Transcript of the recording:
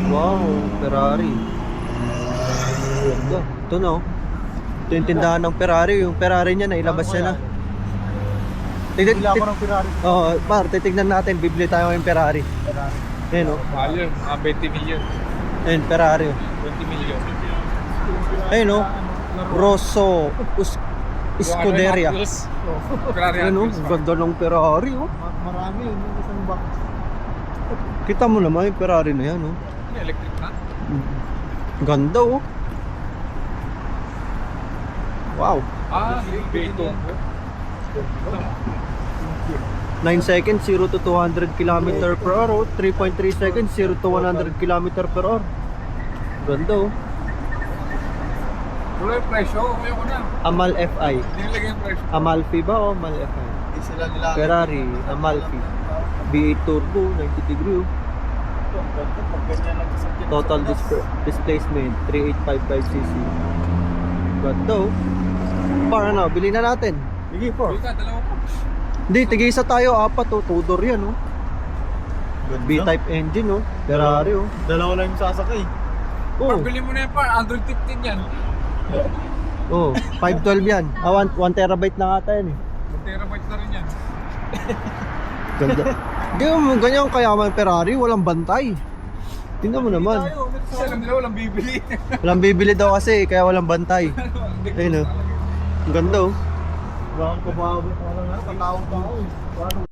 Wow, Ferrari. Ganda. Ito no. Ito yung tindahan ng Ferrari. Yung Ferrari niya, nailabas niya na. Bili ako ng Ferrari. Oo, par, titignan natin. Bibili tayo ng Ferrari. Ayan o. Mahal yun, 20 million. Ayan, Ferrari o. 20 million. Ayun o. Rosso Scuderia. Ferrari Ayan o, ganda ng Ferrari o. Marami yun, yung isang box. Kita mo naman yung Ferrari na yan o. Electric na. Ganda o. Wow. Beto. 9 seconds, 0 to 200 km per hour. 3.3 seconds, 0 to 100 km per hour. Ganda oh. Wala yung presyo, kuya ko na. Amal FI. Hindi nilagay yung presyo. Amalfi ba o Amal FI? Hindi sila nila. Ferrari, Amalfi. V8 turbo, 90 degree. Pag ganyan lang sa sakyan. Total displacement, 3855cc. Ganda oh. Para na, bili na natin. Sige po. Wait ka, dalawa po. Hindi, tigisa tayo, apat oh. Tudor yan oh. B-type engine oh. Ferrari oh. Dalawa lang yung sasakay. Oh, Pabili mo na yan pa, Android 15 yan. oh, 512 yan. 1 terabyte na ata yan eh. 1 terabyte na rin yan. Ganda. Hindi mo ganyan kayaman Ferrari, walang bantay. Tingnan mo naman. Kasi alam nila walang bibili. Walang bibili daw kasi, kaya walang bantay. Ayun oh. Ang ganda oh. Bakit kumabot? Wala nga, tatawag tao. Paano?